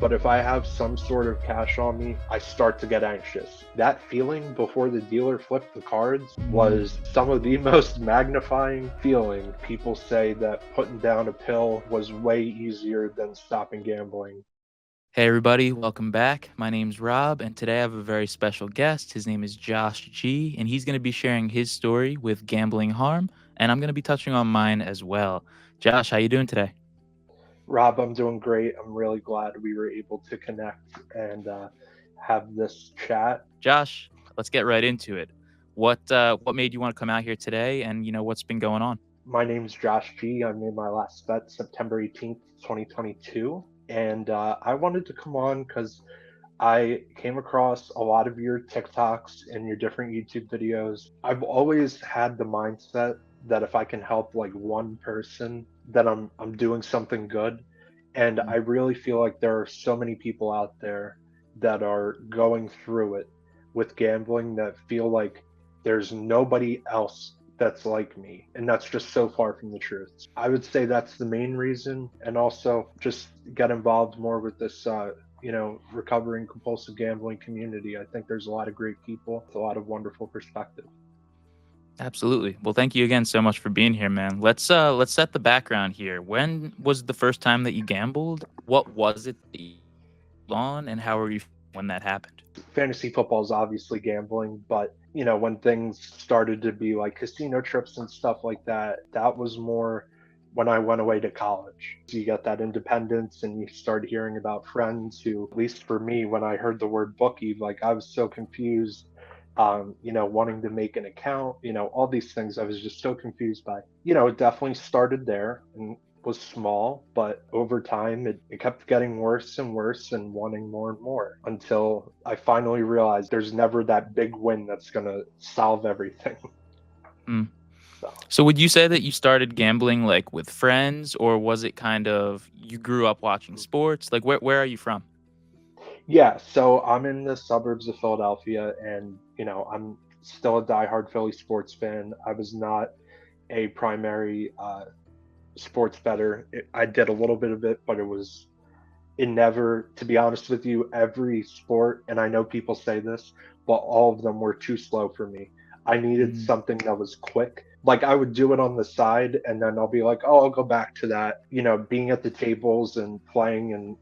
but if I have some sort of cash on me, I start to get anxious. That feeling before the dealer flipped the cards was some of the most magnifying feeling. People say that putting down a pill was way easier than stopping gambling. Hey everybody, welcome back. My name's Rob, and today I have a very special guest. His name is Josh G, and he's going to be sharing his story with gambling harm, and I'm going to be touching on mine as well. Josh, how you doing today? Rob, I'm doing great. I'm really glad we were able to connect and have this chat. Josh, let's get right into it. What made you want to come out here today, and what's been going on? My name's Josh G. I made my last bet September 18th, 2022. And I wanted to come on because I came across a lot of your TikToks and your different YouTube videos. I've always had the mindset that if I can help like one person, that I'm doing something good. And I really feel like there are so many people out there that are going through it with gambling that feel like there's nobody else that's like me. And that's just so far from the truth. I would say that's the main reason. And also just get involved more with this recovering compulsive gambling community. I think there's a lot of great people with a lot of wonderful perspective. Absolutely. Well, thank you again so much for being here, man. Let's set the background here. When was the first time that you gambled? What was it that you on, and how were you when that happened? Fantasy football is obviously gambling, but when things started to be like casino trips and stuff like that, that was more when I went away to college. So you get that independence and you start hearing about friends who, at least for me, when I heard the word bookie, like I was so confused, wanting to make an account, all these things I was just so confused by. It definitely started there and was small, but over time it kept getting worse and worse and wanting more and more until I finally realized there's never that big win that's going to solve everything. Mm. So, So would you say that you started gambling like with friends, or was it kind of you grew up watching sports? Like where are you from? yeah, so I'm in the suburbs of Philadelphia and, I'm still a diehard Philly sports fan. I was not a primary sports bettor. I did a little bit of it, but it never, to be honest with you, every sport, and I know people say this, but all of them were too slow for me. I needed Mm, something that was quick. Like I would do it on the side and then I'll be like, oh, I'll go back to that. Being at the tables and playing and,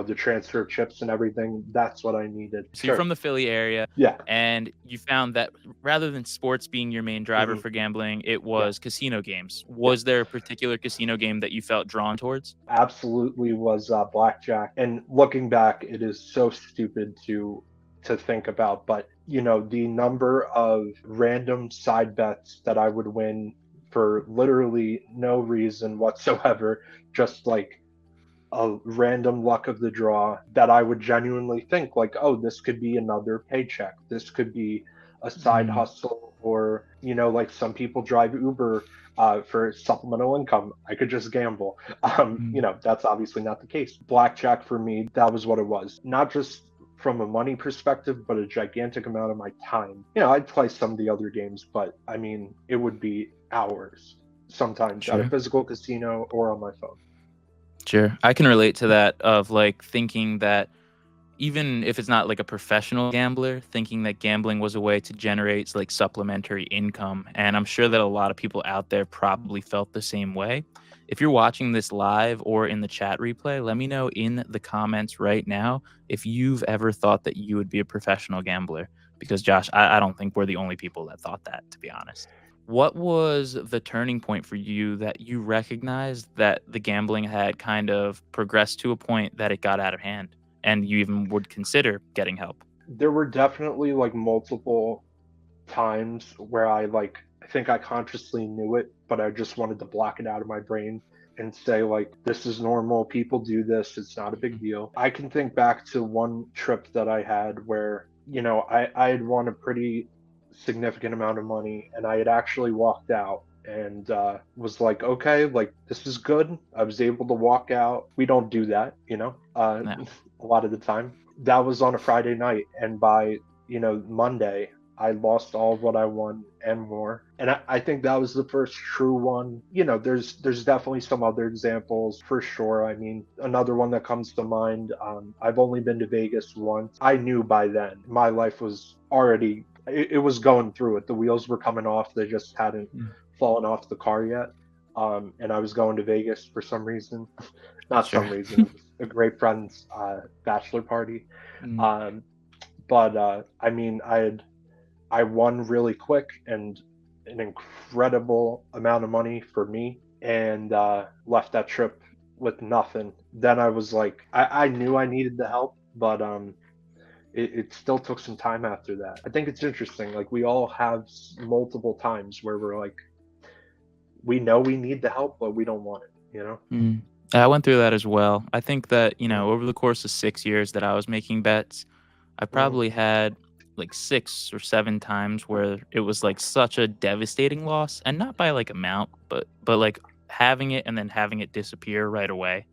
the transfer of chips and everything. That's what I needed. so you're Sure. from the Philly area, Yeah. and you found that rather than sports being your main driver Hmm. for gambling, it Yeah. was casino games. Yeah. Was there a particular casino game that you felt drawn towards? Absolutely was Blackjack. And looking back, it is so stupid to think about, but the number of random side bets that I would win for literally no reason whatsoever, just like a random luck of the draw that I would genuinely think like, oh, this could be another paycheck. This could be a side Mm, hustle, or like some people drive Uber for supplemental income. I could just gamble. mm. That's obviously not the case. Blackjack for me, that was what it was. Not just from a money perspective, but a gigantic amount of my time. I'd play some of the other games, but I mean, it would be hours sometimes at a Sure. physical casino or on my phone. Sure. I can relate to that of like thinking that even if it's not like a professional gambler, thinking that gambling was a way to generate like supplementary income. And I'm sure that a lot of people out there probably felt the same way. If you're watching this live or in the chat replay, let me know in the comments right now if you've ever thought that you would be a professional gambler. Because, Josh, I don't think we're the only people that thought that, to be honest. What was the turning point for you that you recognized that the gambling had kind of progressed to a point that it got out of hand and you even would consider getting help? There were definitely like multiple times where I think I consciously knew it, but I just wanted to block it out of my brain and say like, this is normal, people do this, it's not a big deal. I can think back to one trip that I had where I had won a pretty significant amount of money and I had actually walked out and was like, okay, like this is good. I was able to walk out. We don't do that, Yeah. a lot of the time. That was on a Friday night, and by Monday, I lost all of what I won and more. And I think that was the first true one. There's definitely some other examples for sure. I mean, another one that comes to mind, I've only been to Vegas once. I knew by then my life was already, it was going through it. The wheels were coming off. They just hadn't Mm. fallen off the car yet. And I was going to Vegas for some reason. Not Sure. some reason. It was a great friend's bachelor party. Mm. Um, but I mean, I won really quick and an incredible amount of money for me, and left that trip with nothing. Then I was like, I knew I needed the help, but it still took some time after that. I think it's interesting. Like we all have multiple times where we're like, we know we need the help, but we don't want it. Mm. I went through that as well. I think that, Mm, over the course of 6 years that I was making bets, I mm, probably had like 6 or 7 times where it was like such a devastating loss, and not by like amount, but like having it and then having it disappear right away.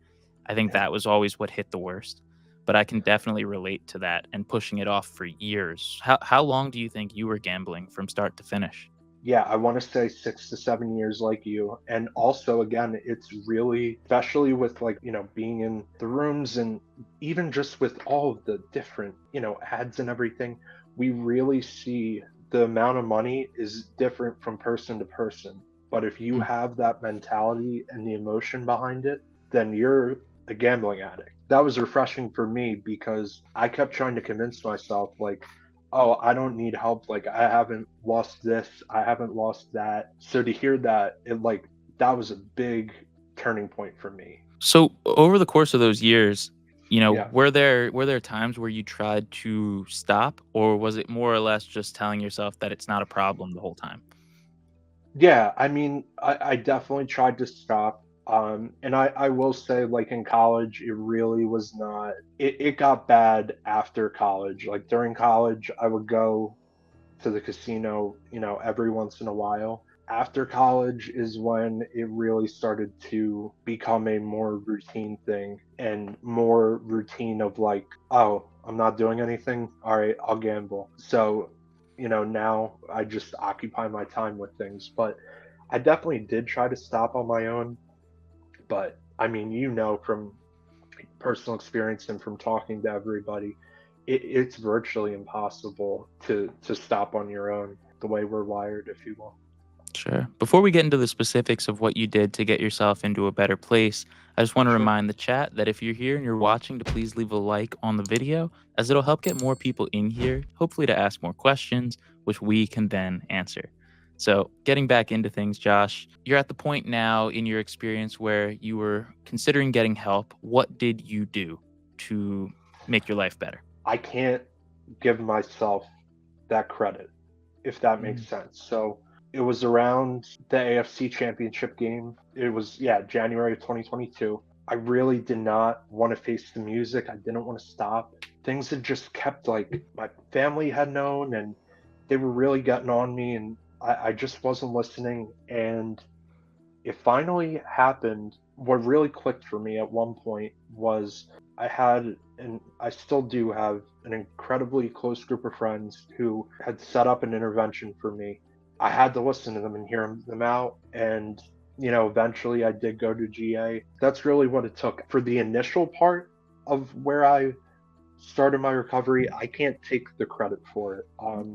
I think yeah. that was always what hit the worst. But I can definitely relate to that and pushing it off for years. How long do you think you were gambling from start to finish? Yeah, I want to say 6 to 7 years like you. And also, again, it's really, especially with like, being in the rooms and even just with all of the different, ads and everything, we really see the amount of money is different from person to person. But if you Mm. have that mentality and the emotion behind it, then you're a gambling addict. That was refreshing for me because I kept trying to convince myself, like, oh, I don't need help. Like, I haven't lost this, I haven't lost that. So to hear that, that was a big turning point for me. So over the course of those years, Yeah. were there times where you tried to stop, or was it more or less just telling yourself that it's not a problem the whole time? Yeah. I mean, I definitely tried to stop. And I will say, like in college, it really was not, it got bad after college. Like during college, I would go to the casino, every once in a while. After college is when it really started to become a more routine thing and more routine of like, oh, I'm not doing anything. All right, I'll gamble. So, now I just occupy my time with things. But I definitely did try to stop on my own. But I mean, from personal experience and from talking to everybody, it's virtually impossible to stop on your own the way we're wired, if you will. Sure. Before we get into the specifics of what you did to get yourself into a better place, I just want to Sure. remind the chat that if you're here and you're watching, to please leave a like on the video, as it'll help get more people in here, hopefully to ask more questions, which we can then answer. So, getting back into things, Josh, you're at the point now in your experience where you were considering getting help. What did you do to make your life better? I can't give myself that credit, if that makes Mm. sense. So it was around the AFC Championship game. It was, yeah, January of 2022. I really did not want to face the music. I didn't want to stop. Things had just kept, like, my family had known, and they were really getting on me, and I just wasn't listening. And it finally happened. What really clicked for me at one point was I had, and I still do have, an incredibly close group of friends who had set up an intervention for me. I had to listen to them and hear them out. And, eventually I did go to GA. That's really what it took. For the initial part of where I started my recovery, I can't take the credit for it.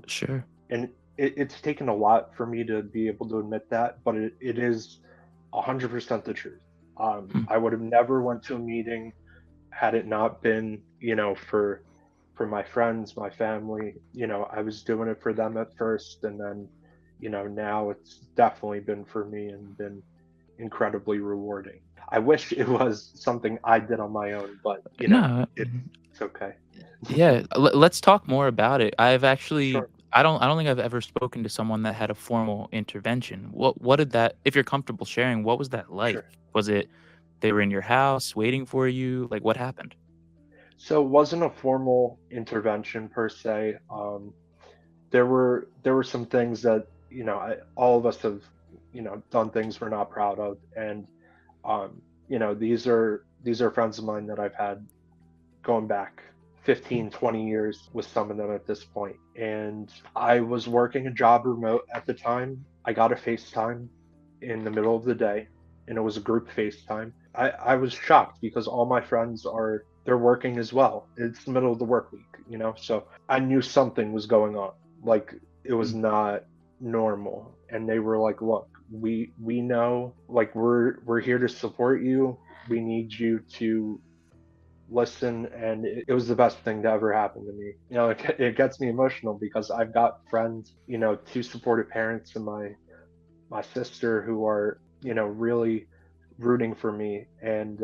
Sure. And it's taken a lot for me to be able to admit that, but it is 100% the truth. Hmm. I would have never went to a meeting had it not been, for my friends, my family. I was doing it for them at first, and then, now it's definitely been for me and been incredibly rewarding. I wish it was something I did on my own, but No. it's okay. Yeah, let's talk more about it. I've actually Sure, I don't think I've ever spoken to someone that had a formal intervention. What did that, if you're comfortable sharing, what was that like? sure. Was it they were in your house waiting for you? Like what happened? So it wasn't a formal intervention per se. There were some things that, all of us have, done things we're not proud of, and these are friends of mine that I've had going back 15, 20 years with some of them at this point. And I was working a job remote at the time. I got a FaceTime in the middle of the day, and it was a group FaceTime. I was shocked because all my friends they're working as well. It's the middle of the work week, so I knew something was going on. Like it was not normal. And they were like, look, we know, like we're here to support you. We need you to listen. And it was the best thing to ever happen to me. It gets me emotional because I've got friends, two supportive parents and my sister who are, really rooting for me. And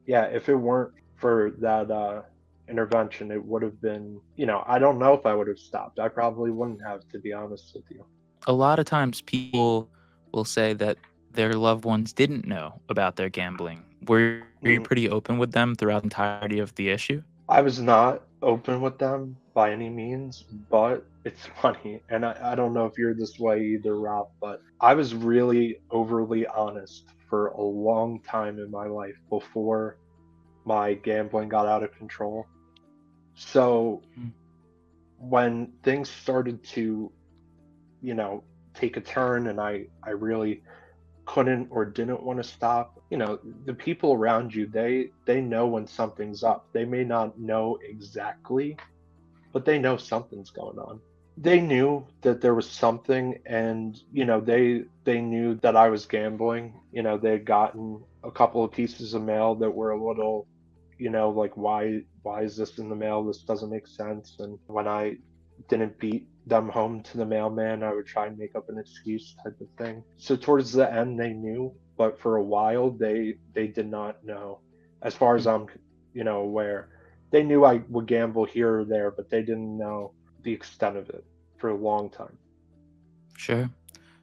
yeah, if it weren't for that intervention, it would have been, I don't know if I would have stopped. I probably wouldn't have, to be honest with you. A lot of times people will say that their loved ones didn't know about their gambling. Were you Mm. pretty open with them throughout the entirety of the issue? I was not open with them by any means, but it's funny. And I don't know if you're this way either, Rob, but I was really overly honest for a long time in my life before my gambling got out of control. So Mm. when things started to, you know, take a turn and I really couldn't or didn't want to stop, the people around you, they know when something's up. They may not know exactly, but they know something's going on. They knew that there was something, and they knew that I was gambling. They'd gotten a couple of pieces of mail that were a little, like, why is this in the mail? This doesn't make sense. And when I didn't beat them home to the mailman, I would try and make up an excuse, type of thing. So towards the end they knew, but for a while they did not know. As far as Mm. I'm, aware. They knew I would gamble here or there, but they didn't know the extent of it for a long time. Sure.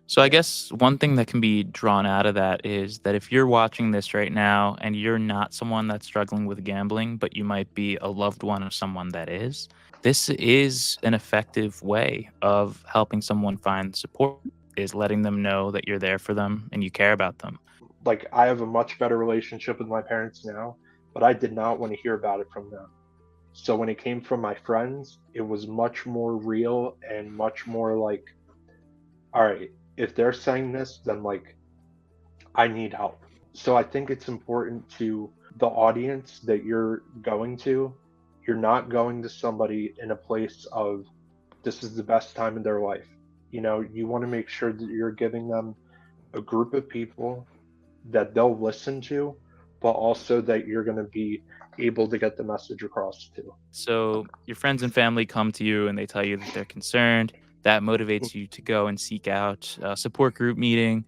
So I Yeah. guess one thing that can be drawn out of that is that if you're watching this right now and you're not someone that's struggling with gambling, but you might be a loved one of someone that is, this is an effective way of helping someone find support, is letting them know that you're there for them and you care about them. Like, I have a much better relationship with my parents now, but I did not want to hear about it from them. So when it came from my friends, it was much more real and much more like, all right, if they're saying this, then like I need help. So I think it's important to the audience that you're going to. You're not going to somebody in a place of this is the best time in their life. You want to make sure that you're giving them a group of people that they'll listen to, but also that you're going to be able to get the message across to. So your friends and family come to you and they tell you that they're concerned. That motivates you to go and seek out a support group meeting.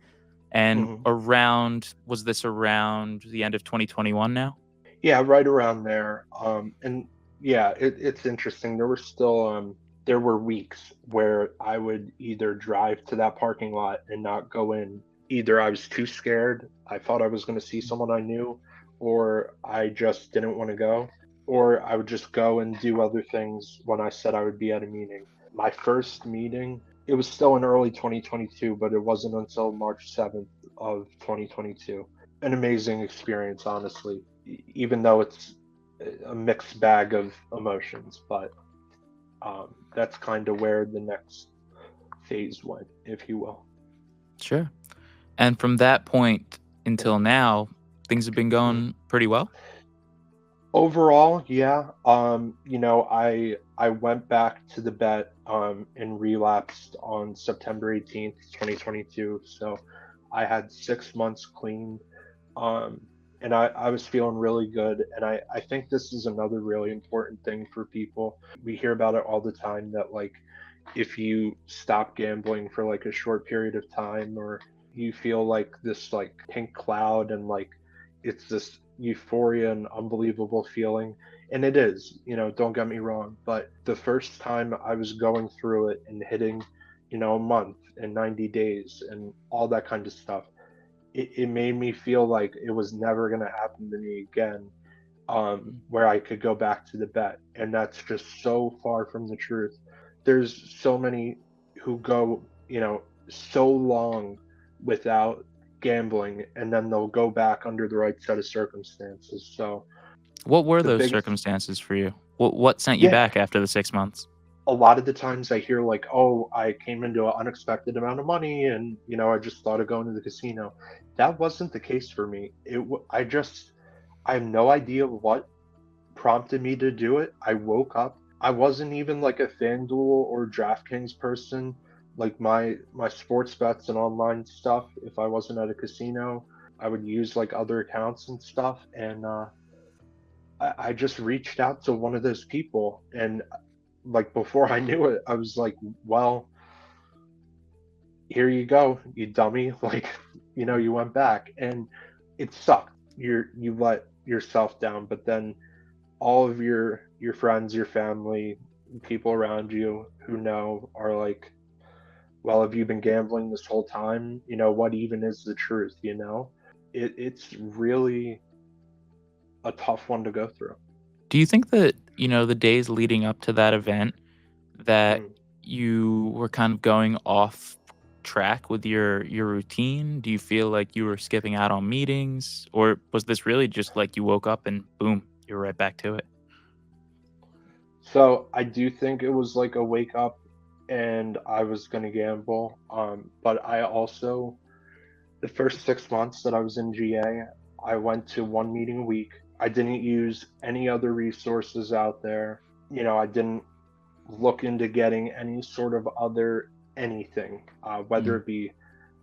And Mhm. was this around the end of 2021 now? Yeah, right around there. And yeah, it's interesting. There were weeks where I would either drive to that parking lot and not go in. Either I was too scared, I thought I was going to see someone I knew, or I just didn't want to go, or I would just go and do other things when I said I would be at a meeting. My first meeting, it was still in early 2022, but it wasn't until March 7th of 2022. An amazing experience, honestly, even though it's a mixed bag of emotions. But that's kind of where the next phase went, if you will. Sure. And from that point Yeah. until now, things have been Mhm. going pretty well? Overall, yeah. I went back to the bet and relapsed on September 18th, 2022. So I had 6 months clean. Um, and I was feeling really good. And I think this is another really important thing for people. We hear about it all the time that, like, if you stop gambling for like a short period of time, or you feel like this like pink cloud, and like it's this euphoria and unbelievable feeling. And it is, don't get me wrong. But the first time I was going through it and hitting, a month and 90 days and all that kind of stuff, it made me feel like it was never going to happen to me again, Mm. where I could go back to the bet. And that's just so far from the truth. There's so many who go, so long without gambling, and then they'll go back under the right set of circumstances. So What were The those biggest, circumstances for you? What sent you yeah, back after the 6 months? a lot of the times I hear like, oh, I came into an unexpected amount of money and, I just thought of going to the casino. That wasn't the case for me. I have no idea what prompted me to do it. I woke up. I wasn't even like a FanDuel or DraftKings person. Like my sports bets and online stuff, if I wasn't at a casino, I would use like other accounts and stuff. And I just reached out to one of those people, and like before I knew it, I was like, well, here you go, you dummy. Like, you went back, and it sucked. You let yourself down, but then all of your friends, your family, people around you who know are like, well, have you been gambling this whole time? What even is the truth? It's really a tough one to go through. Do you think that, the days leading up to that event that Mm. you were kind of going off track with your routine? Do you feel like you were skipping out on meetings, or was this really just like you woke up and boom, you're right back to it? So I do think it was like a wake up, and I was gonna gamble. But I also, the first 6 months that I was in GA, I went to one meeting a week. I didn't use any other resources out there. I didn't look into getting any sort of other anything, whether Mm. it be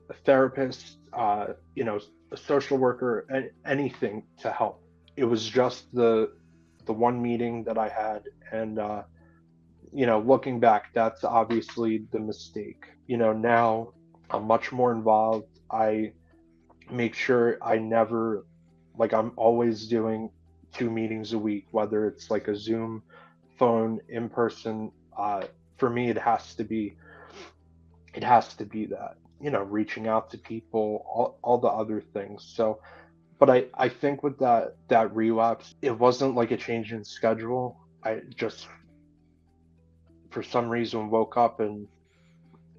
a therapist, a social worker, anything to help. It was just the one meeting that I had, and looking back, that's obviously the mistake. Now I'm much more involved. I make sure I never, like, I'm always doing 2 meetings a week, whether it's like a Zoom, phone, in person. For me, it has to be that, reaching out to people, all the other things. So, but I think with that relapse, it wasn't like a change in schedule. I just, for some reason, woke up and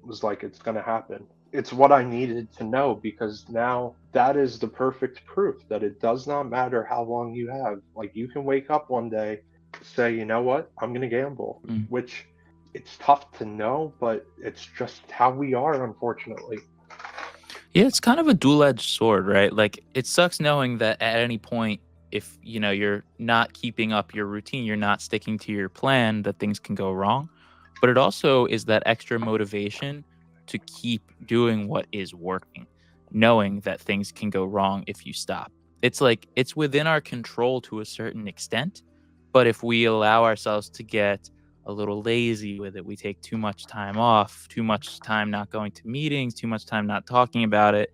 was like, it's going to happen. It's what I needed to know, because now that is the perfect proof that it does not matter how long you have. Like, you can wake up one day, say, you know what, I'm going to gamble, Mm. which, it's tough to know, but it's just how we are, unfortunately. Yeah, it's kind of a dual-edged sword, right? Like, it sucks knowing that at any point, if, you're not keeping up your routine, you're not sticking to your plan, that things can go wrong. But it also is that extra motivation to keep doing what is working, knowing that things can go wrong if you stop. It's like it's within our control to a certain extent, but if we allow ourselves to get a little lazy with it, we take too much time off, too much time not going to meetings, too much time not talking about it,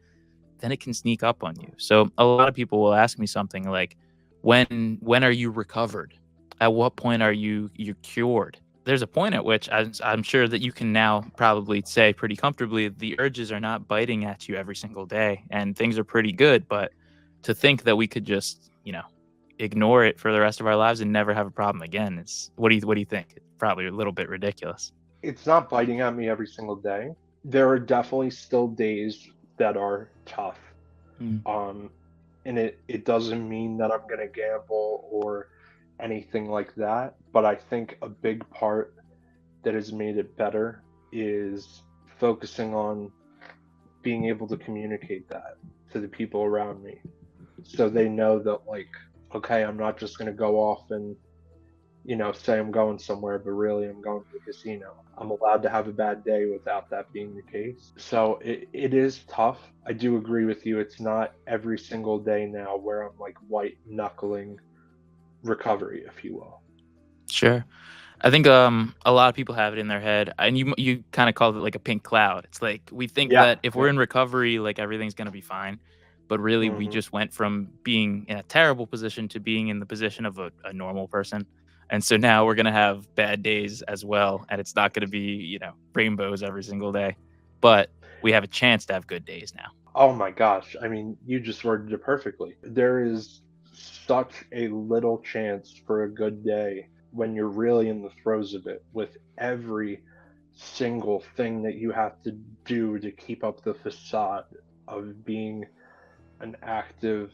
then it can sneak up on you. So a lot of people will ask me something like, when are you recovered? At what point are you cured? There's a point at which I'm sure that you can now probably say pretty comfortably the urges are not biting at you every single day and things are pretty good. But to think that we could just, ignore it for the rest of our lives and never have a problem again is what do you think? It's probably a little bit ridiculous. It's not biting at me every single day. There are definitely still days that are tough. Mm. Um, and it doesn't mean that I'm going to gamble or anything like that. But I think a big part that has made it better is focusing on being able to communicate that to the people around me, so they know that, like, okay, I'm not just going to go off and, say I'm going somewhere, but really I'm going to the casino. I'm allowed to have a bad day without that being the case. So it is tough. I do agree with you. It's not every single day now where I'm like white knuckling recovery, if you will. Sure. I think a lot of people have it in their head, and you kind of called it like a pink cloud. It's like we think Yeah. that if we're Yeah. in recovery, like everything's gonna be fine, but really we Hmm. just went from being in a terrible position to being in the position of a normal person, and so now we're gonna have bad days as well, and it's not gonna be rainbows every single day, but we have a chance to have good days now. Oh my gosh. I mean, you just worded it perfectly. There is such a little chance for a good day when you're really in the throes of it, with every single thing that you have to do to keep up the facade of being an active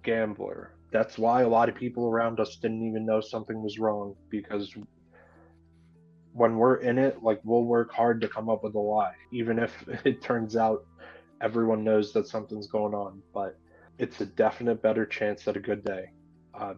gambler. that's why a lot of people around us didn't even know something was wrong, because when we're in it, like, we'll work hard to come up with a lie, even if it turns out everyone knows that something's going on. But it's a definite better chance at a good day,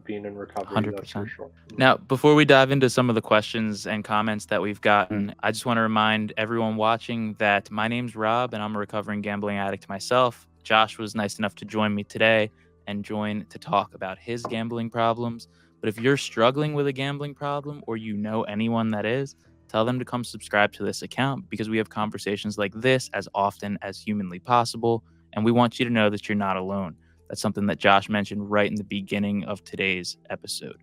being in recovery, that's for 100%. sure. Now, before we dive into some of the questions and comments that we've gotten, I just want to remind everyone watching that my name's Rob and I'm a recovering gambling addict myself. Josh was nice enough to join me today and join to talk about his gambling problems. But if you're struggling with a gambling problem or you know anyone that is, tell them to come subscribe to this account, because we have conversations like this as often as humanly possible. And we want you to know that you're not alone. That's something that Josh mentioned right in the beginning of today's episode.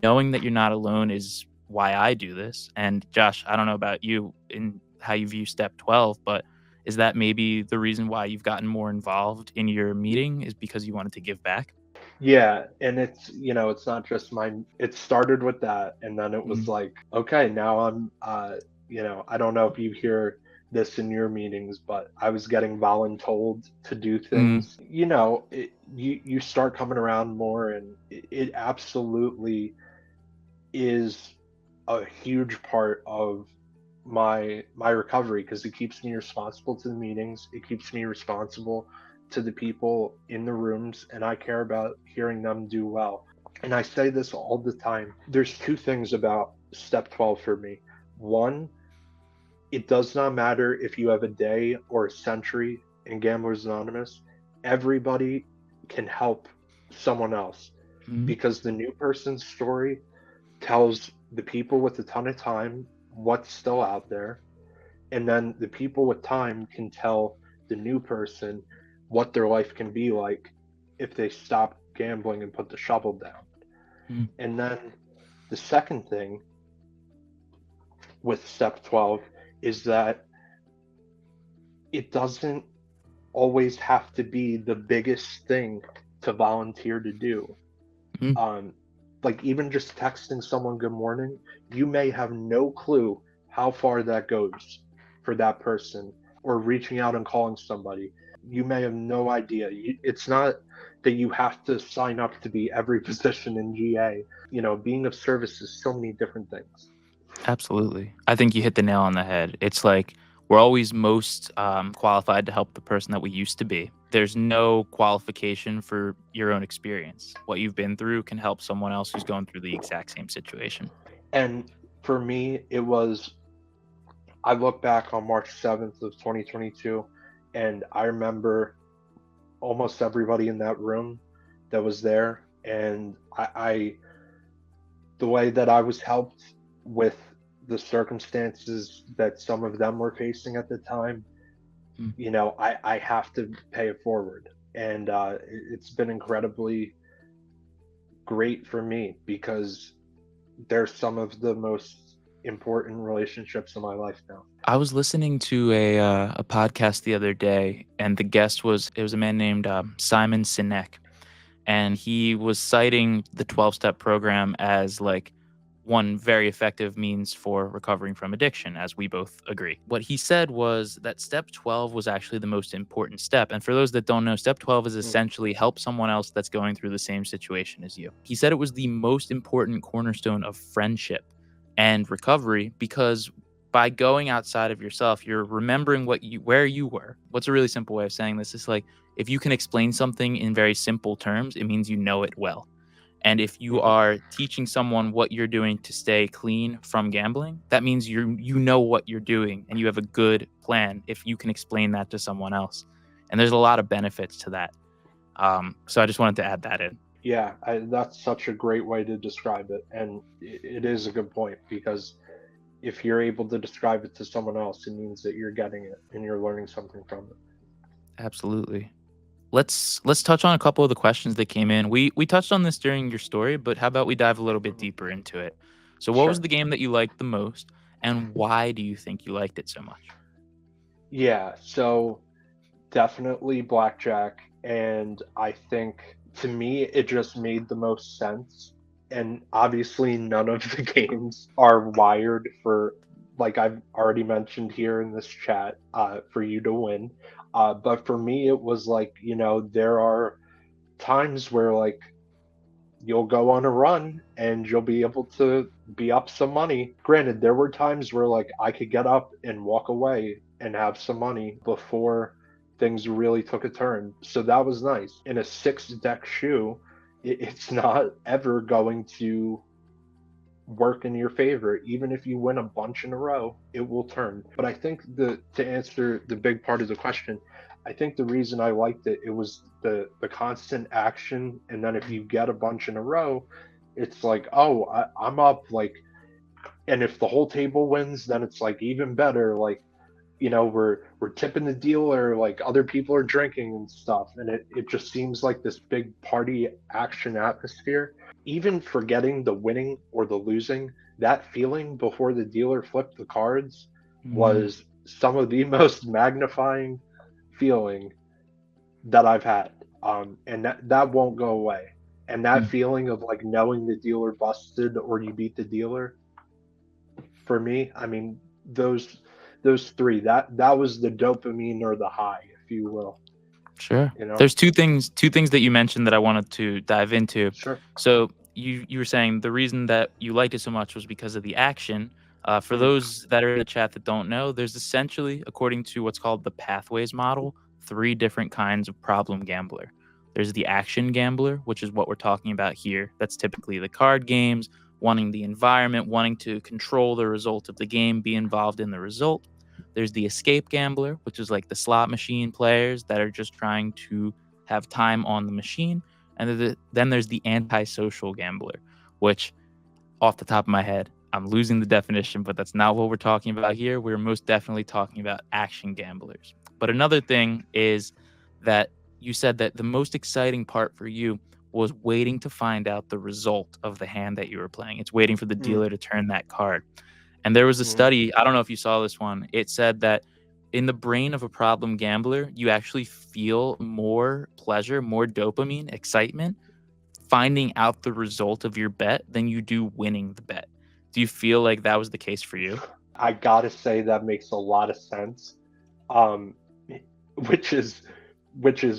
Knowing that you're not alone is why I do this. And Josh, I don't know about you in how you view step 12, but is that maybe the reason why you've gotten more involved in your meeting, is because you wanted to give back? Yeah, and it's, it's not just mine. It started with that, and then it was Mm, like, okay, now I'm, I don't know if you hear this in your meetings, but I was getting voluntold to do mm, things. You start coming around more, and it absolutely is a huge part of my recovery, because it keeps me responsible to the meetings, it keeps me responsible to the people in the rooms, and I care about hearing them do well. And I say this all the time. There's two things about step 12 for me. One, it does not matter if you have a day or a century in Gamblers Anonymous. Everybody can help someone else, mm, because the new person's story tells the people with a ton of time what's still out there, and then the people with time can tell the new person what their life can be like if they stop gambling and put the shovel down. mm, And then the second thing with step 12 is that it doesn't always have to be the biggest thing to volunteer to do. mm. um, like, even just texting someone good morning, you may have no clue how far that goes for that person, or reaching out and calling somebody. You may have no idea. It's not that you have to sign up to be every position in GA. Being of service is so many different things. Absolutely. I think you hit the nail on the head. It's like we're always most qualified to help the person that we used to be. There's no qualification for your own experience. What you've been through can help someone else who's going through the exact same situation. And for me, it was, I look back on March 7th of 2022, and I remember almost everybody in that room that was there, and the way that I was helped with the circumstances that some of them were facing at the time, Mm. I have to pay it forward. And it's been incredibly great for me, because they're some of the most important relationships in my life now. I was listening to a podcast the other day, and the guest was it was a man named Simon Sinek, and he was citing the 12-step program as like one very effective means for recovering from addiction, as we both agree. What he said was that step 12 was actually the most important step. And for those that don't know, step 12 is Mm. essentially help someone else that's going through the same situation as you. He said it was the most important cornerstone of friendship and recovery, because by going outside of yourself, you're remembering where you were. What's a really simple way of saying this? Is like, if you can explain something in very simple terms, it means you know it well. And if you Mhm. are teaching someone what you're doing to stay clean from gambling, that means you know what you're doing and you have a good plan if you can explain that to someone else. And there's a lot of benefits to that. So I just wanted to add that in. Yeah, that's such a great way to describe it, and it is a good point, because if you're able to describe it to someone else, it means that you're getting it and you're learning something from it. Absolutely. Let's touch on a couple of the questions that came in. We touched on this during your story, but how about we dive a little bit Mhm. deeper into it? So what was Sure. the game that you liked the most, and why do you think you liked it so much? Yeah, so definitely Blackjack, and I think, to me, it just made the most sense. And obviously, none of the games are wired for, like I've already mentioned here in this chat, for you to win. But for me, it was like, there are times where, like, you'll go on a run and you'll be able to be up some money. Granted, there were times where like I could get up and walk away and have some money before things really took a turn. So that was nice. In a six deck shoe, it's not ever going to work in your favor. Even if you win a bunch in a row, it will turn. But I think the to answer the big part of the question, I think the reason I liked it, it was the constant action, and then if you get a bunch in a row, it's like, oh, I'm up, like, and if the whole table wins, then it's like even better. Like, we're tipping the dealer, like other people are drinking and stuff, and it just seems like this big party action atmosphere. Even forgetting the winning or the losing, that feeling before the dealer flipped the cards Mm, was some of the most magnifying feeling that I've had. And that won't go away. And that mm, feeling of like knowing the dealer busted or you beat the dealer, for me, I mean, those three, that was the dopamine or the high, if you will, sure. you know? There's two things that you mentioned that I wanted to dive into. Sure. So you were saying the reason that you liked it so much was because of the action. For Mm, those that are in the chat that don't know, there's essentially, according to what's called the pathways model, three different kinds of problem gambler. There's the action gambler, which is what we're talking about here. That's typically the card games, wanting the environment, wanting to control the result of the game, be involved in the result. There's the escape gambler, which is like the slot machine players that are just trying to have time on the machine. And then there's the antisocial gambler, which, off the top of my head, I'm losing the definition, but that's not what we're talking about here. We're most definitely talking about action gamblers. But another thing is that you said that the most exciting part for you was waiting to find out the result of the hand that you were playing. It's waiting for the mm, dealer to turn that card. And there was a mm. study, I don't know if you saw this one. It said that in the brain of a problem gambler, you actually feel more pleasure, more dopamine, excitement finding out the result of your bet than you do winning the bet. Do you feel like that was the case for you? I gotta say that makes a lot of sense. Um, which is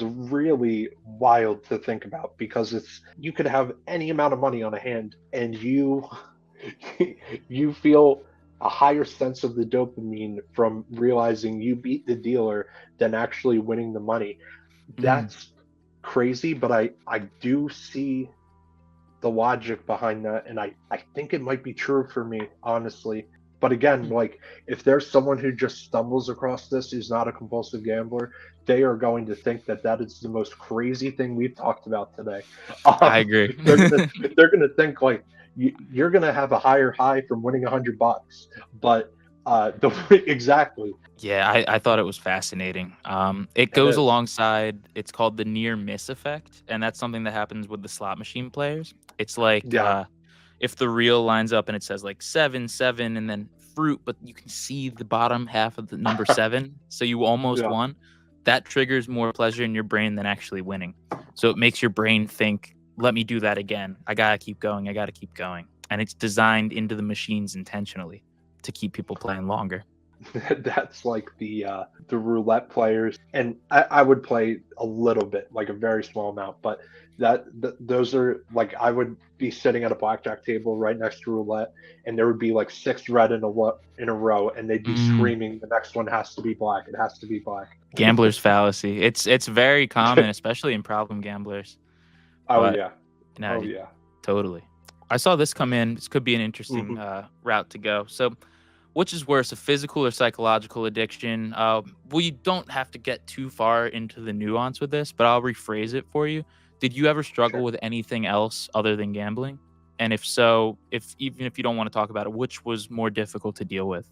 really wild to think about because it's you could have any amount of money on a hand and you you feel a higher sense of the dopamine from realizing you beat the dealer than actually winning the money. Mm, That's crazy, but I do see the logic behind that, and I think it might be true for me, honestly. But again, mm. like if there's someone who just stumbles across this who's not a compulsive gambler, they are going to think that that is the most crazy thing we've talked about today. I Um, agree. they're gonna they're gonna think like you're gonna have a higher high from winning $100, but exactly, Yeah, I thought it was fascinating. It it goes is. alongside, it's called the near miss effect, and that's something that happens with the slot machine players. It's like Yeah. if the reel lines up and it says like 7, 7, and then fruit, but you can see the bottom half of the number seven, so you almost Yeah. won. That triggers more pleasure in your brain than actually winning. So it makes your brain think, let me do that again. I gotta keep going. I gotta keep going. And it's designed into the machines intentionally to keep people playing longer. That's like the roulette players, and I would play a little bit, like a very small amount, but those are like I would be sitting at a blackjack table right next to roulette, and there would be like six red in a row, and they'd be Mm. screaming, "The next one has to be black. It has to be black." Gambler's fallacy. It's very common, especially in problem gamblers. Oh But yeah, oh no, yeah. totally. I saw this come in. This could be an interesting Hmm. route to go. So, which is worse, a physical or psychological addiction? Well, you don't have to get too far into the nuance with this, but I'll rephrase it for you. Did you ever struggle Sure. with anything else other than gambling? And if so, if even if you don't want to talk about it, which was more difficult to deal with?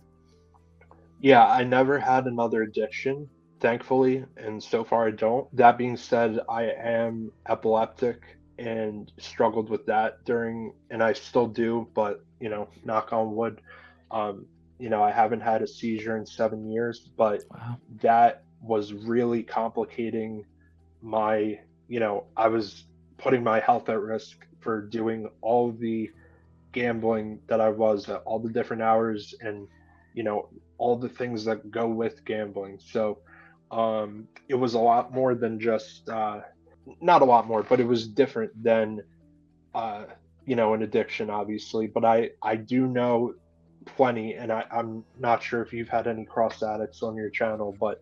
Yeah, I never had another addiction, thankfully, and so far I don't. That being said, I am epileptic and struggled with that during, and I still do, but knock on wood, um, I haven't had a seizure in 7 years, but Wow. that was really complicating my, I was putting my health at risk for doing all the gambling that I was at all the different hours and you know all the things that go with gambling. So it was a lot more than just not a lot more, but it was different than uh, an addiction, obviously, but I do know plenty, and I'm not sure if you've had any cross addicts on your channel, but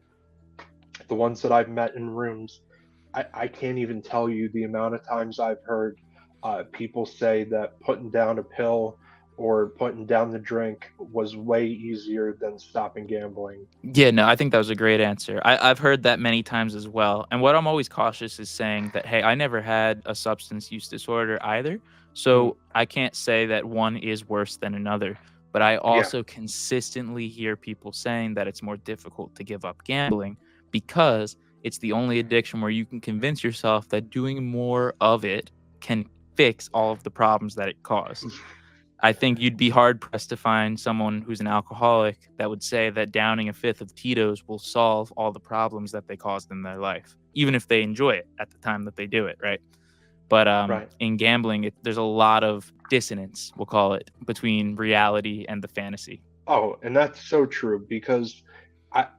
the ones that I've met in rooms, I can't even tell you the amount of times I've heard people say that putting down a pill or putting down the drink was way easier than stopping gambling. Yeah, no, I think that was a great answer. I've heard that many times as well. And what I'm always cautious is saying that, hey, I never had a substance use disorder either. Mm, So I can't say that one is worse than another. But I yeah. also consistently hear people saying that it's more difficult to give up gambling because it's the only addiction where you can convince yourself that doing more of it can fix all of the problems that it caused. I think you'd be hard pressed to find someone who's an alcoholic that would say that downing a fifth of Tito's will solve all the problems that they caused in their life, even if they enjoy it at the time that they do it, right? But Right. in gambling, there's a lot of dissonance, we'll call it, between reality and the fantasy. Oh, and that's so true because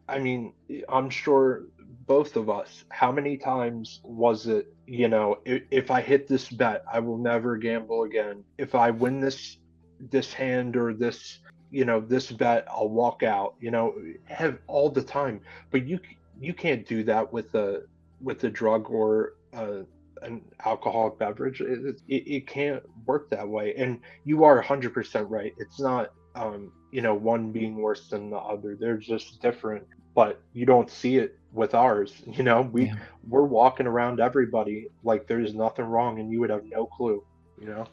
I mean, I'm sure both of us, how many times was it, if I hit this bet, I will never gamble again. If I win this hand or this bet, I'll walk out, have all the time. But you can't do that with a drug or an alcoholic beverage. It can't work that way. And you are 100% right. It's not one being worse than the other. They're just different, but you don't see it with ours. Yeah, We're walking around everybody like there's nothing wrong, and you would have no clue. You know,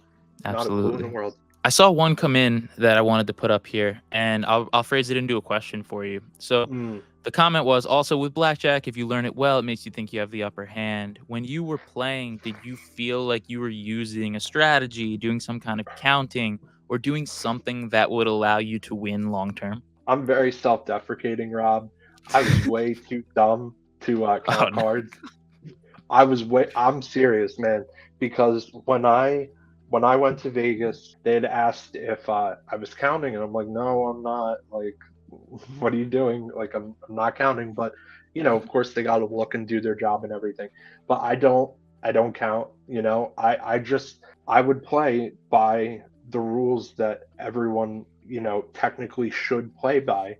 not a clue in the absolutely. world. I saw one come in that I wanted to put up here, and I'll phrase it into a question for you. So Mm, the comment was also with Blackjack, if you learn it well, it makes you think you have the upper hand. When you were playing, did you feel like you were using a strategy, doing some kind of counting, or doing something that would allow you to win long term? I'm very self-deprecating, Rob. I was way too dumb to Oh count no. cards. I'm serious, man, because when I went to Vegas, they had asked if I was counting, and I'm like, no, I'm not. Like, what are you doing? Like, I'm not counting. But of course, they got to look and do their job and everything. But I don't count. I would play by the rules that everyone technically should play by.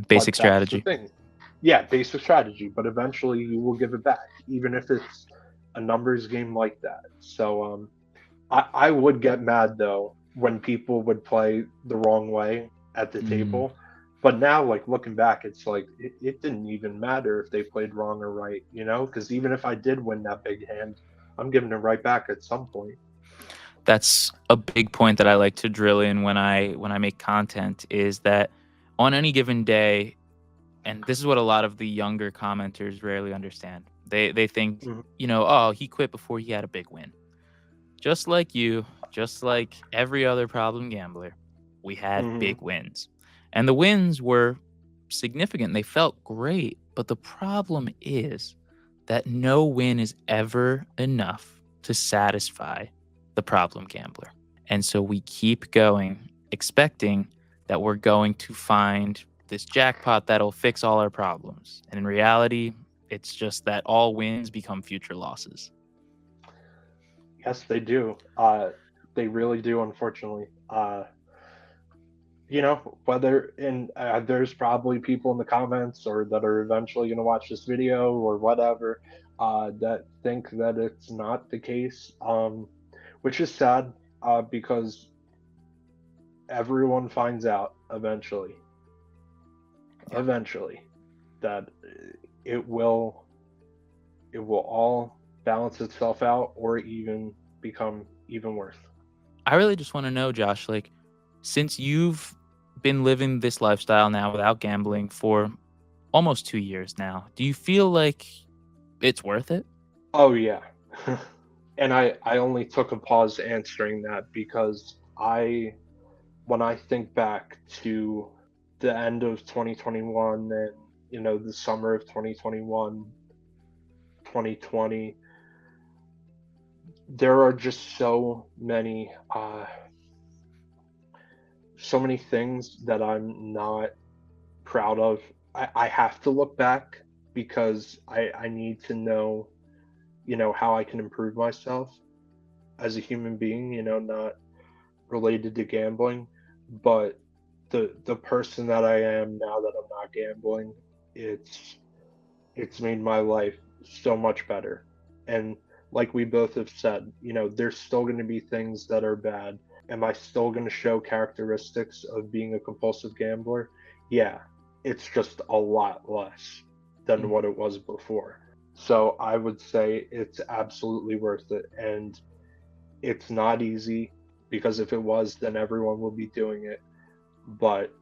Basic But that's the strategy. thing. Yeah, basic strategy, but eventually you will give it back, even if it's a numbers game like that. So I would get mad though when people would play the wrong way at the Mm, table. But now, like looking back, it's like it didn't even matter if they played wrong or right, because even if I did win that big hand, I'm giving it right back at some point. that's a big point that I like to drill in when I make content is that on any given day, and this is what a lot of the younger commenters rarely understand. They think, Hmm. oh, he quit before he had a big win. Just like you, just like every other problem gambler, we had Hmm. big wins. And the wins were significant. They felt great. But the problem is that no win is ever enough to satisfy the problem gambler. And so we keep going, expecting that we're going to find this jackpot that'll fix all our problems. And in reality, it's just that all wins become future losses. Yes, they do. They really do, unfortunately. Whether and there's probably people in the comments or that are eventually going to watch this video or whatever that think that it's not the case, which is sad because everyone finds out Yeah. eventually that it will it will all balance itself out or even become even worse. I really just want to know, Josh, like, since you've been living this lifestyle now without gambling for almost 2 years now, do you feel like it's worth it? Oh yeah. And I only took a pause answering that because when I think back to the end of 2021 and the summer of 2021, 2020, there are just so many things that I'm not proud of. I have to look back because I need to know how I can improve myself. as a human being, not related to gambling, but the person that I am now that I'm not gambling, it's it's made my life so much better. And like we both have said, there's still going to be things that are bad. Am I still going to show characteristics of being a compulsive gambler? Yeah, it's just a lot less than what it was before. So I would say it's absolutely worth it. And it's not easy because if it was, then everyone would be doing it. But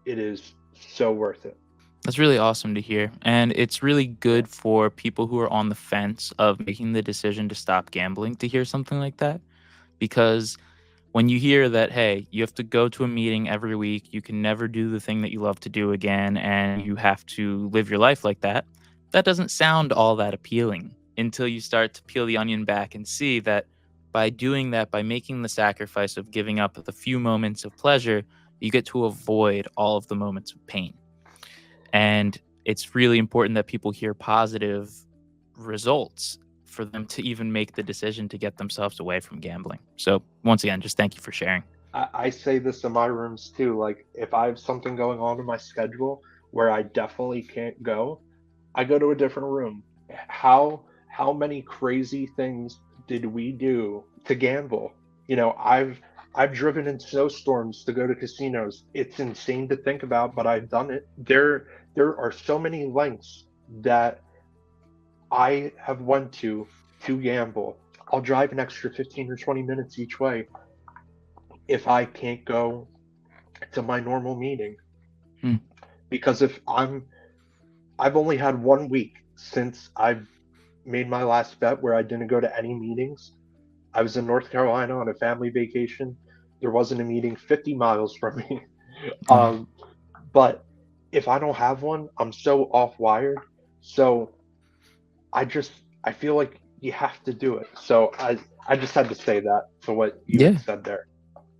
it is so worth it. That's really awesome to hear. And it's really Yeah. good for people who are on the fence of making the decision to stop gambling to hear something like that. Because when you hear that, hey, you have to go to a meeting every week, you can never do the thing that you love to do again, and you have to live your life like that, that doesn't sound all that appealing until you start to peel the onion back and see that by doing that, by making the sacrifice of giving up the few moments of pleasure, you get to avoid all of the moments of pain. And it's really important that people hear positive results for them to even make the decision to get themselves away from gambling. So, once again, just thank you for sharing. I say this in my rooms too. Like, if I have something going on in my schedule where I definitely can't go, I go to a different room. How many crazy things did we do to gamble? I've driven in snowstorms to go to casinos. It's insane to think about, but I've done it. There are so many lengths that I have went to gamble. I'll drive an extra 15 or 20 minutes each way if I can't go to my normal meeting. Hmm. Because I've only had 1 week since I've made my last bet where I didn't go to any meetings. I was in North Carolina on a family vacation. There wasn't a meeting 50 miles from me. Yeah. um, but if I don't have one, I'm so off wired. So I feel like you have to do it. So I just had to say that for what you had Yeah. said there.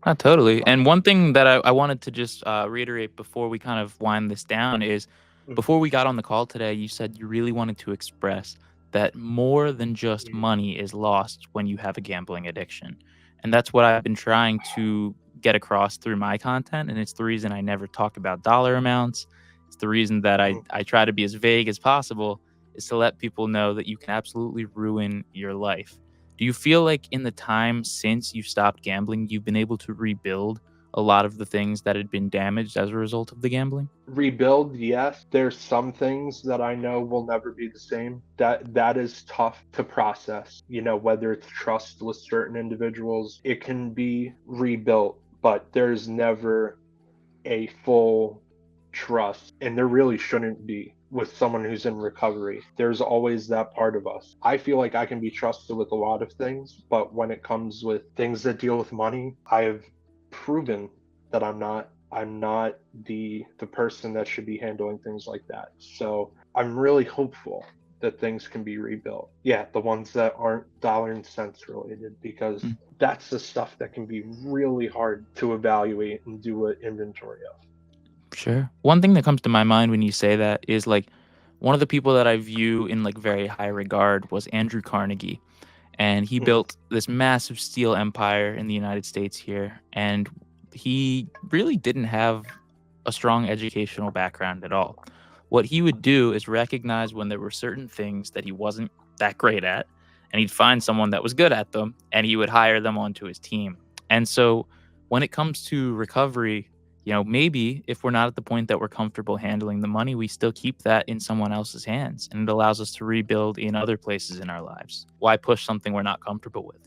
Not totally. But And one thing that I wanted to just reiterate before we kind of wind this down is mm, before we got on the call today, you said you really wanted to express that more than just mm, money is lost when you have a gambling addiction. And that's what I've been trying to get across through my content. And it's the reason I never talk about dollar amounts. It's the reason that mm. I try to be as vague as possible, is to let people know that you can absolutely ruin your life. Do you feel like in the time since you stopped gambling, you've been able to rebuild a lot of the things that had been damaged as a result of the gambling? Rebuild, yes. There's some things that I know will never be the same. That is tough to process. Whether it's trust with certain individuals, it can be rebuilt, but there's never a full trust, and there really shouldn't be with someone who's in recovery. There's always that part of us. I feel like I can be trusted with a lot of things, but when it comes with things that deal with money, I have proven that I'm not the person that should be handling things like that. So I'm really hopeful that things can be rebuilt. Yeah, the ones that aren't dollar and cents related, because Mm, that's the stuff that can be really hard to evaluate and do an inventory of. sure. One thing that comes to my mind when you say that is like one of the people that I view in like very high regard was Andrew Carnegie. And he Mhm. built this massive steel empire in the United States here. And he really didn't have a strong educational background at all. What he would do is recognize when there were certain things that he wasn't that great at, and he'd find someone that was good at them, and he would hire them onto his team. And so when it comes to recovery, maybe if we're not at the point that we're comfortable handling the money, we still keep that in someone else's hands, and it allows us to rebuild in other places in our lives. Why push something we're not comfortable with?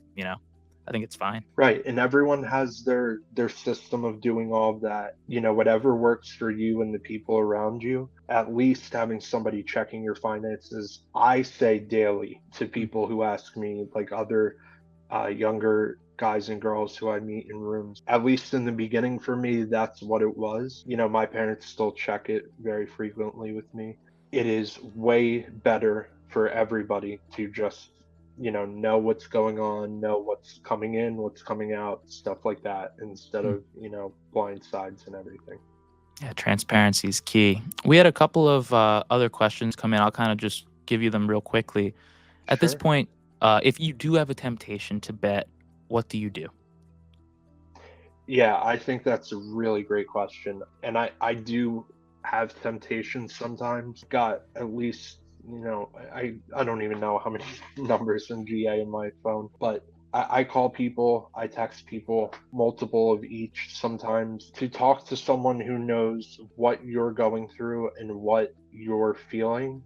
I think it's fine. Right, and everyone has their system of doing all of that. Whatever works for you and the people around you. At least having somebody checking your finances, I say daily to Mm, people who ask me, like other younger guys and girls who I meet in rooms. At least in the beginning for me, that's what it was. My parents still check it very frequently with me. It is way better for everybody to just, know what's going on, know what's coming in, what's coming out, stuff like that, instead mm. of, blind sides and everything. Yeah, transparency is key. We had a couple of other questions come in. I'll kind of just give you them real quickly. At this Sure. point, if you do have a temptation to bet what do you do? Yeah, I think that's a really great question. And I do have temptations sometimes. Got at least, I don't even know how many numbers in GA in my phone, but I call people, I text people, multiple of each sometimes to talk to someone who knows what you're going through and what you're feeling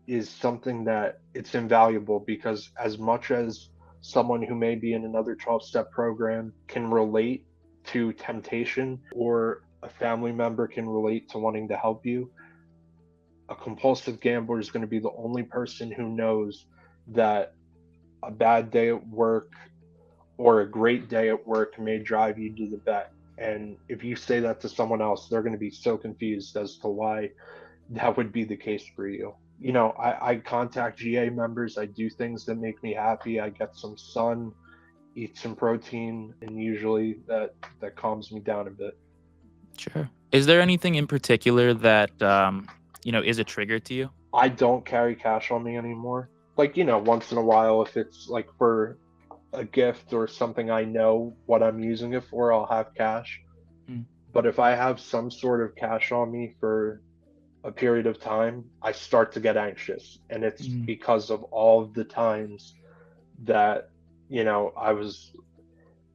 is something that it's invaluable because as much as someone who may be in another 12-step program can relate to temptation or a family member can relate to wanting to help you, a compulsive gambler is going to be the only person who knows that a bad day at work or a great day at work may drive you to the bet. And if you say that to someone else, they're going to be so confused as to why that would be the case for you. I contact GA members. I do things that make me happy. I get some sun, eat some protein, and usually that calms me down a bit. Sure. Is there anything in particular that is a trigger to you? I don't carry cash on me anymore. Like, once in a while, if it's like for a gift or something I know what I'm using it for, I'll have cash. Mm, But if I have some sort of cash on me for a period of time, I start to get anxious. And it's mm, because of all of the times that, I was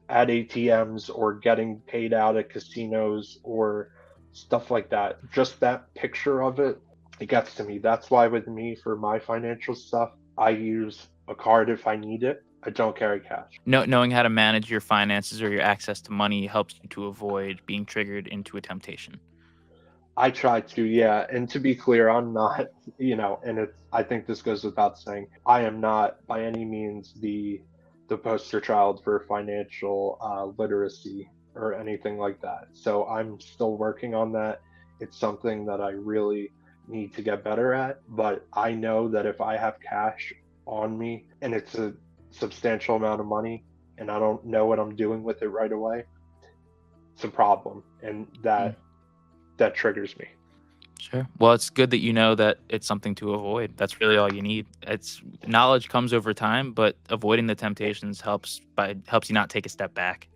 at ATMs or getting paid out at casinos or stuff like that. Just that picture of it, it gets to me. That's why with me, for my financial stuff, I use a card if I need it. I don't carry cash. Knowing how to manage your finances or your access to money helps you to avoid being triggered into a temptation. I try to, yeah. And to be clear, I'm not, and I think this goes without saying, I am not by any means the poster child for financial literacy or anything like that. So I'm still working on that. It's something that I really need to get better at. But I know that if I have cash on me and it's a substantial amount of money and I don't know what I'm doing with it right away, it's a problem. And Mm, that triggers me. sure. Well, it's good that you know that it's something to avoid. That's really all you need. It's knowledge comes over time, but avoiding the temptations helps you not take a step back.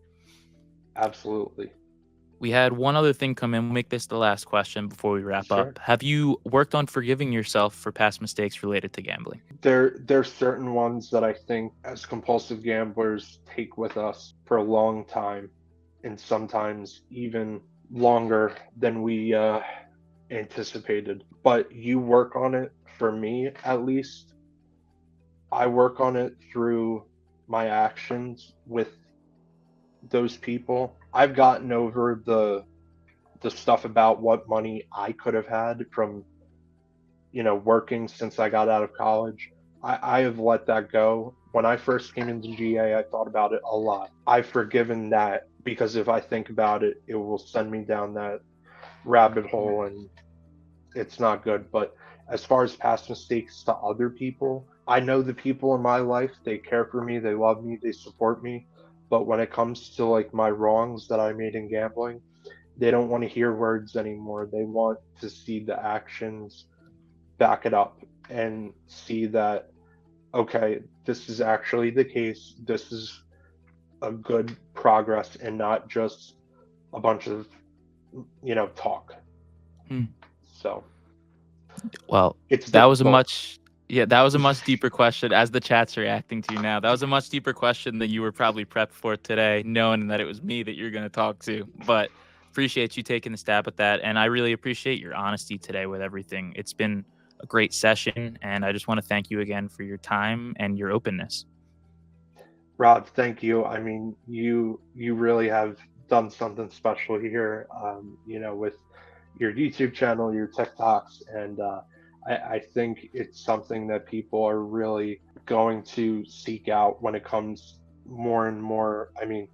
Absolutely. We had one other thing come in. We'll make this the last question before we wrap up. Sure. Have you worked on forgiving yourself for past mistakes related to gambling? There's certain ones that I think as compulsive gamblers take with us for a long time, and sometimes even longer than we anticipated. But you work on it. For me, at least, I work on it through my actions with those people. I've gotten over the stuff about what money I could have had from working since I got out of college. I have let that go. When I first came into GA, I thought about it a lot. I've forgiven that because if I think about it, it will send me down that rabbit hole and it's not good. But as far as past mistakes to other people, I know the people in my life, they care for me, they love me, they support me. But when it comes to like my wrongs that I made in gambling, they don't want to hear words anymore. They want to see the actions back it up and see that, okay, this is actually the case. This is a good progress and not just a bunch of, talk. Hmm. So Well, it's that was a difficult. much yeah, that was a much deeper question as the chat's reacting to you now. That was a much deeper question than you were probably prepped for today, knowing that it was me that you're going to talk to. But appreciate you taking a stab at that, and I really appreciate your honesty today with everything. It's been a great session, and I just want to thank you again for your time and your openness. Rob, thank you. I mean, you really have done something special here, with your YouTube channel, your TikToks, and I think it's something that people are really going to seek out when it comes more and more. I mean,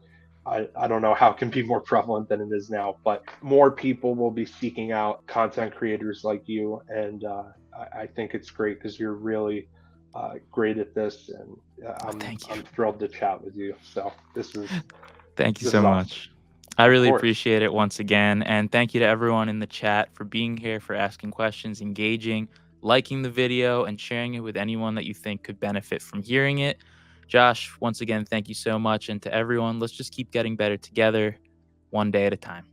I don't know how it can be more prevalent than it is now, but more people will be seeking out content creators like you, and I think it's great because you're really great at this, and Oh, thank you. I'm thrilled to chat with you. So Thank you this is so awesome. much. I Of really course. appreciate it once again. And thank you to everyone in the chat for being here, for asking questions, engaging, liking the video, and sharing it with anyone that you think could benefit from hearing it. Josh, once again, thank you so much. And to everyone, let's just keep getting better together, one day at a time.